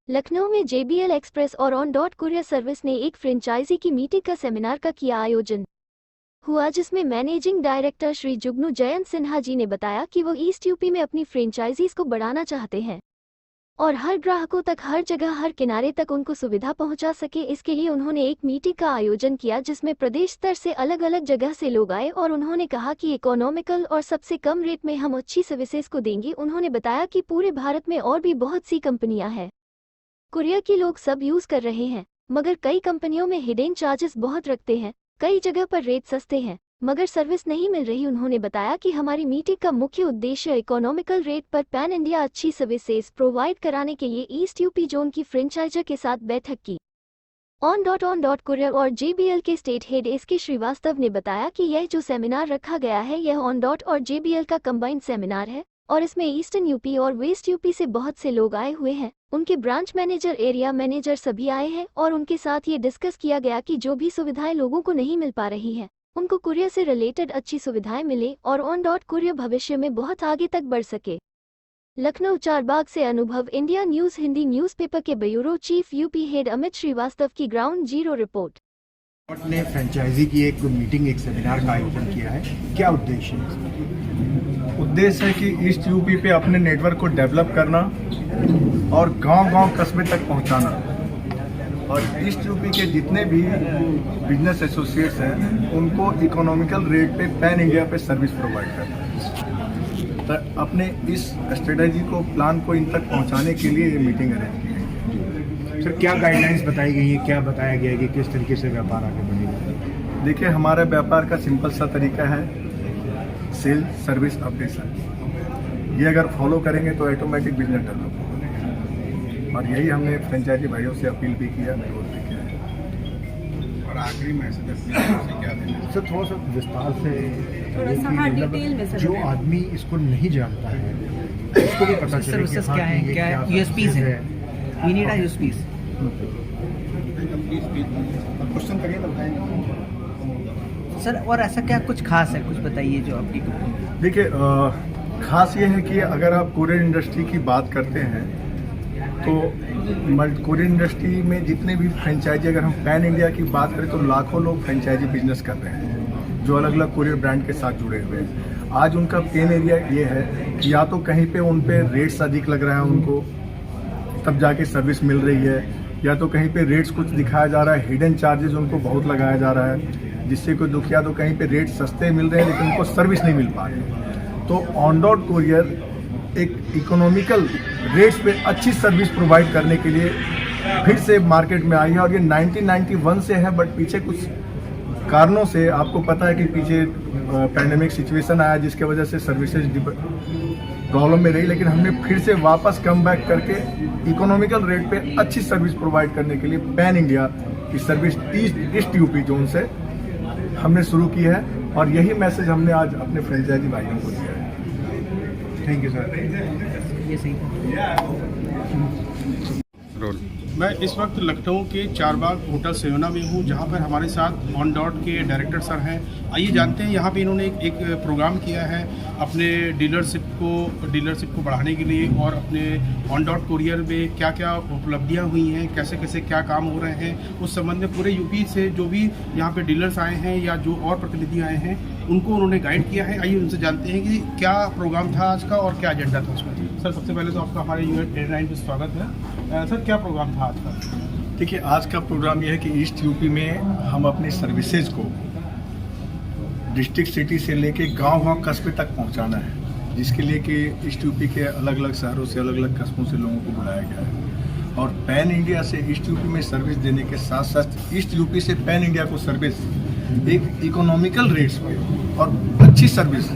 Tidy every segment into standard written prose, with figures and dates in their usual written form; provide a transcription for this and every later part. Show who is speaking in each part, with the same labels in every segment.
Speaker 1: लखनऊ में JBL express और on dot courier service ने एक फ्रेंचाइजी की मीटिंग का सेमिनार का किया आयोजन हुआ, जिसमें मैनेजिंग डायरेक्टर श्री जुगनू जयंत सिन्हा जी ने बताया कि वो ईस्ट यूपी में अपनी फ्रेंचाइजीज को बढ़ाना चाहते हैं और हर ग्राहकों तक, हर जगह, हर किनारे तक उनको सुविधा पहुंचा सके। इसके लिए उन्होंने एक मीटिंग का आयोजन किया जिसमें प्रदेश स्तर से अलग अलग जगह से लोग आए और उन्होंने कहा कि इकोनॉमिकल और सबसे कम रेट में हम अच्छी सर्विसेज को देंगे। उन्होंने बताया कि पूरे भारत में और भी बहुत सी कंपनियां हैं, कुरियर की लोग सब यूज कर रहे हैं, मगर कई कंपनियों में हिडन चार्जेस बहुत रखते हैं, कई जगह पर रेट सस्ते हैं मगर सर्विस नहीं मिल रही। उन्होंने बताया कि हमारी मीटिंग का मुख्य उद्देश्य इकोनॉमिकल रेट पर पैन इंडिया अच्छी सर्विसेज प्रोवाइड कराने के लिए ईस्ट यूपी जोन की फ्रेंचाइजर के साथ बैठक की। ऑन डॉट कुरियर और JBL के स्टेट हेड SK श्रीवास्तव ने बताया कि यह जो सेमिनार रखा गया है यह ऑन डॉट और JBL का कंबाइंड सेमिनार है और इसमें ईस्टर्न यूपी और वेस्ट यूपी से बहुत से लोग आए हुए हैं, उनके ब्रांच मैनेजर, एरिया मैनेजर सभी आए हैं और उनके साथ ये डिस्कस किया गया कि जो भी सुविधाएं लोगों को नहीं मिल पा रही हैं उनको कुरियर से रिलेटेड अच्छी सुविधाएं मिले और ऑन डॉट कुरियर भविष्य में बहुत आगे तक बढ़ सके। लखनऊ चारबाग से अनुभव, इंडिया न्यूज हिंदी न्यूज़पेपर के bureau chief UP head Amit Shrivastava की ग्राउंड जीरो रिपोर्ट।
Speaker 2: ने फ्रेंचाइजी की एक मीटिंग, एक सेमिनार का आयोजन किया है, क्या उद्देश्य है?
Speaker 3: उद्देश्य है कि ईस्ट यूपी पे अपने नेटवर्क को डेवलप करना और गांव-गांव कस्बे तक पहुंचाना और ईस्ट यूपी के जितने भी बिजनेस एसोसिएट्स हैं उनको इकोनॉमिकल रेट पे पैन इंडिया पे सर्विस प्रोवाइड करना। तो अपने इस स्ट्रेटजी को, प्लान को इन तक पहुंचाने के लिए ये मीटिंग अरेंज की है।
Speaker 2: सर, क्या गाइडलाइंस बताई गई है, क्या बताया गया है कि किस तरीके से व्यापार आगे बढ़ेगा?
Speaker 3: देखिए, हमारे व्यापार का सिंपल सा तरीका है, सेल, सर्विस, अपडेशन। ये अगर फॉलो करेंगे तो ऑटोमेटिक बिजनेस डेवलप होगा और यही हमने फ्रेंचाइजी भाइयों से अपील भी किया, अनुरोध भी किया है।
Speaker 4: और आखिरी मैसेज अपने क्या देना?
Speaker 2: सर, थोड़ा सा विस्तार से,
Speaker 5: थोड़ा सा हाँ डिटेल में सर।
Speaker 2: जो आदमी इसको नहीं जानता है उसको भी पता चले कि
Speaker 6: क्या है, क्या USPs है, वी नीड USPs।
Speaker 4: क्वेश्चन करिए तो बताएंगे
Speaker 6: सर, और ऐसा क्या कुछ खास है, कुछ बताइए जो आपकी कंपनी।
Speaker 3: देखिए, खास ये है कि अगर आप कुरियर इंडस्ट्री की बात करते हैं तो कुरियर इंडस्ट्री में जितने भी फ्रेंचाइजी, अगर हम पैन इंडिया की बात करें तो लाखों लोग फ्रेंचाइजी बिजनेस कर रहे हैं जो अलग अलग कुरियर ब्रांड के साथ जुड़े हुए हैं। आज उनका पेन एरिया ये है कि या तो कहीं पे उन पे रेट्स अधिक लग रहा है उनको, तब जाके सर्विस मिल रही है, या तो कहीं पे रेट्स कुछ दिखाया जा रहा है, हिडन चार्जेस उनको बहुत लगाया जा रहा है जिससे कोई दुख, या तो कहीं पे रेट सस्ते मिल रहे हैं लेकिन उनको सर्विस नहीं मिल पा रही। तो ऑन डॉट कुरियर एक इकोनॉमिकल रेट्स पे अच्छी सर्विस प्रोवाइड करने के लिए फिर से मार्केट में आई है और ये 1991 से है, बट पीछे कुछ कारणों से, आपको पता है कि पीछे पैंडेमिक सिचुएशन आया जिसके वजह से सर्विसेज प्रॉब्लम में रही, लेकिन हमने फिर से वापस कम बैक करके इकोनॉमिकल रेट पे अच्छी सर्विस प्रोवाइड करने के लिए पैन इंडिया की सर्विस ईस्ट यूपी जोन से हमने शुरू की है और यही मैसेज हमने आज अपने फ्रेंचाइजी भाइयों को दिया है।
Speaker 2: Thank you sir.
Speaker 6: ये सही
Speaker 4: रोल। मैं इस वक्त लखनऊ के चारबाग होटल सेवना में हूँ जहाँ पर हमारे साथ ऑन डॉट के डायरेक्टर सर हैं। आइए जानते हैं, यहाँ पे इन्होंने एक प्रोग्राम किया है अपने डीलरशिप को बढ़ाने के लिए और अपने ऑन डॉट कुरियर में क्या क्या उपलब्धियाँ हुई हैं, कैसे कैसे क्या काम हो रहे हैं, उस संबंध में पूरे यूपी से जो भी यहाँ पे डीलर्स आए हैं या जो और प्रतिनिधि आए हैं उनको उन्होंने गाइड किया है। आइए उनसे जानते हैं कि क्या प्रोग्राम था आज का और क्या एजेंडा था उसमें। सर, सबसे पहले तो आपका हमारे US89 पे स्वागत है। सर, क्या प्रोग्राम था आज का?
Speaker 3: देखिए, आज का प्रोग्राम यह है कि ईस्ट यूपी में हम अपनी सर्विसेज को डिस्ट्रिक्ट सिटी से लेके गांव-गांव कस्बे तक पहुंचाना है, जिसके लिए कि ईस्ट यूपी के अलग अलग शहरों से, अलग अलग कस्बों से लोगों को बुलाया गया है और पैन इंडिया से ईस्ट यूपी में सर्विस देने के साथ साथ ईस्ट यूपी से पैन इंडिया को सर्विस एक इकोनॉमिकल रेट्स पे और अच्छी सर्विस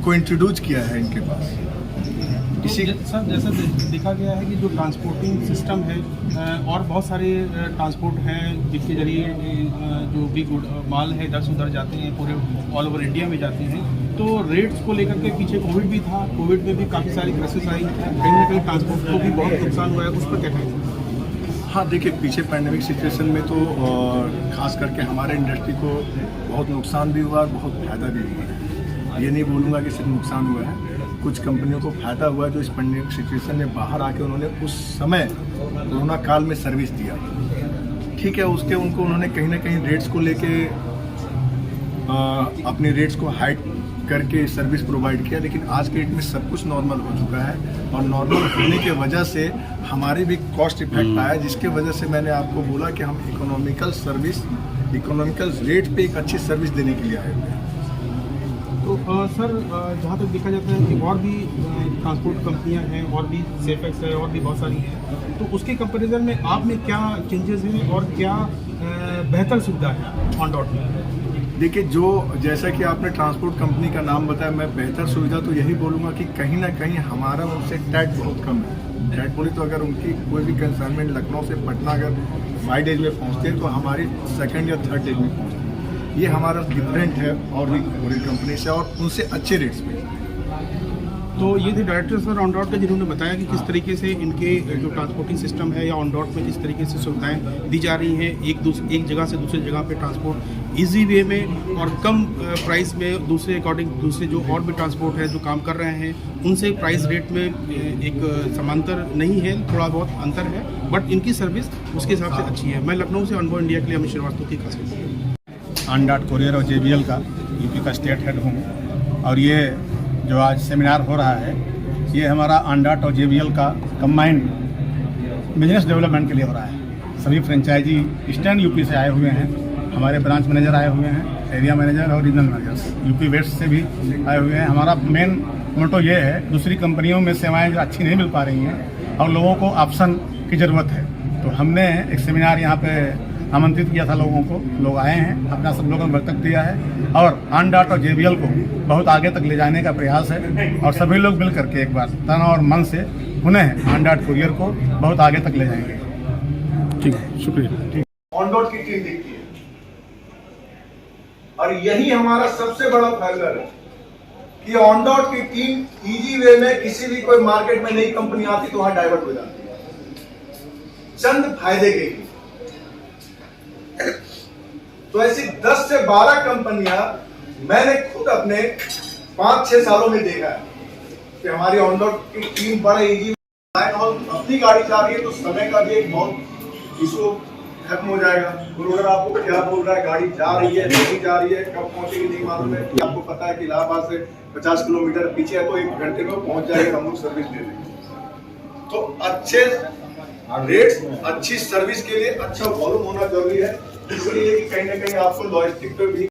Speaker 3: को इंट्रोड्यूस किया है इनके पास।
Speaker 4: इसी सर, जैसा देखा गया है कि जो ट्रांसपोर्टिंग सिस्टम है और बहुत सारे ट्रांसपोर्ट हैं जिसके जरिए जो भी माल है इधर से उधर जाते हैं, पूरे ऑल ओवर इंडिया में जाते हैं, तो रेट्स को लेकर के पीछे कोविड भी था, कोविड में भी काफ़ी सारी क्राइसिस आई, कहीं ना कहीं ट्रांसपोर्ट को भी बहुत नुकसान हुआ है, उस पर क्या कहेंगे?
Speaker 3: हाँ, देखिए, पीछे पैंडेमिक सिचुएशन में तो खास करके हमारे इंडस्ट्री को बहुत नुकसान भी हुआ और बहुत फ़ायदा भी हुआ है। ये नहीं बोलूँगा कि सिर्फ नुकसान हुआ है, कुछ कंपनियों को फायदा हुआ जो इस पेंडेमिक सिचुएशन में बाहर आके उन्होंने उस समय कोरोना काल में सर्विस दिया। ठीक है, उसके उनको उन्होंने कहीं ना कहीं रेट्स को लेके अपने रेट्स को हाइक करके सर्विस प्रोवाइड किया, लेकिन आज के डेट में सब कुछ नॉर्मल हो चुका है और नॉर्मल होने के वजह से हमारे भी कॉस्ट इफेक्ट आया, जिसके वजह से मैंने आपको बोला कि हम इकोनॉमिकल रेट पे एक अच्छी सर्विस देने के लिए आए हुए हैं।
Speaker 4: तो सर जहाँ तक देखा जाता है कि और भी ट्रांसपोर्ट कंपनियां हैं, और भी सेफेक्स है, और भी बहुत सारी हैं, तो उसके कंपैरिजन में आप में क्या चेंजेस हैं और क्या बेहतर सुविधा है ऑन डॉट में?
Speaker 3: देखिए, जो जैसा कि आपने ट्रांसपोर्ट कंपनी का नाम बताया, मैं बेहतर सुविधा तो यही बोलूँगा कि कहीं ना कहीं हमारा उनसे टैट बहुत कम है। टैट बोली तो अगर उनकी कोई भी कंसाइनमेंट लखनऊ से पटना अगर 5 डेज में पहुँचते हैं तो हमारी 2nd या 3rd डेज में पहुँचती है। ये हमारा डिफरेंट है और भी पूरी कंपनी से और उनसे अच्छे रेट्स पे।
Speaker 4: तो ये थे डायरेक्टर सर ऑन डॉट का, जिन्होंने बताया कि किस तरीके से इनके जो ट्रांसपोर्टिंग सिस्टम है या ऑन डॉट में किस तरीके से सुविधाएं दी जा रही हैं, एक जगह से दूसरी जगह पे ट्रांसपोर्ट इजी वे में और कम प्राइस में, दूसरे जो और भी ट्रांसपोर्ट है जो काम कर रहे हैं उनसे प्राइस रेट में एक समांतर नहीं है, थोड़ा बहुत अंतर है, बट इनकी सर्विस उसके हिसाब से अच्छी है। मैं लखनऊ से अनुभव इंडिया के लिए अमित श्रीवास्तव की खास रिपोर्ट।
Speaker 7: ऑन डॉट कुरियर और JBL का यूपी का स्टेट हेड हूँ और ये जो आज सेमिनार हो रहा है ये हमारा ऑन डॉट और JBL का कंबाइंड बिजनेस डेवलपमेंट के लिए हो रहा है। सभी फ्रेंचाइजी ईस्टर्न यूपी से आए हुए हैं, हमारे ब्रांच मैनेजर आए हुए हैं, एरिया मैनेजर और रीजनल मैनेजर यूपी वेस्ट से भी आए हुए हैं। हमारा मेन मोटो ये है, दूसरी कंपनियों में सेवाएं जो अच्छी नहीं मिल पा रही हैं और लोगों को ऑप्शन की ज़रूरत है, तो हमने एक सेमिनार यहाँ पे आमंत्रित किया था लोगों को, लोग आए हैं, अपना सब लोगों ने वक्तव्य दिया है और ऑन डॉट और JBL को बहुत आगे तक ले जाने का प्रयास है और सभी लोग मिल करके एक बार तन और मन से पुनः ऑन डॉट कुरियर को बहुत आगे तक ले जाएंगे।
Speaker 4: ठीक है, शुक्रिया।
Speaker 3: ऑन डॉट की टीम दिखती है और यही हमारा सबसे बड़ा फायदा है कि ऑन डॉट की टीम इजी वे में किसी भी कोई मार्केट में नई कंपनी आती तो वहां डाइवर्ट हो जाती है, चंद फायदे के लिए। तो ऐसी 10 से 12 कंपनियां मैंने खुद अपने 5-6 सालों में देखा है कि हमारी ऑन डॉट की टीम बड़े इजी अपनी गाड़ी जा रही है तो समय का भी एक बहुत इशू खत्म हो जाएगा। गुरुगर आपको क्या बोल रहा है, गाड़ी जा रही है नहीं जा रही है, कब पहुंचेगी नहीं मालूम है। आपको पता है कि इलाहाबाद से 50 किलोमीटर पीछे है तो 1 घंटे में पहुंच जाएगा, हम लोग सर्विस दे देंगे। तो अच्छे रेट्स, अच्छी सर्विस के लिए अच्छा वॉल्यूम होना जरूरी है, इसलिए कि कहीं ना कहीं आपको लॉजिस्टिक पे भी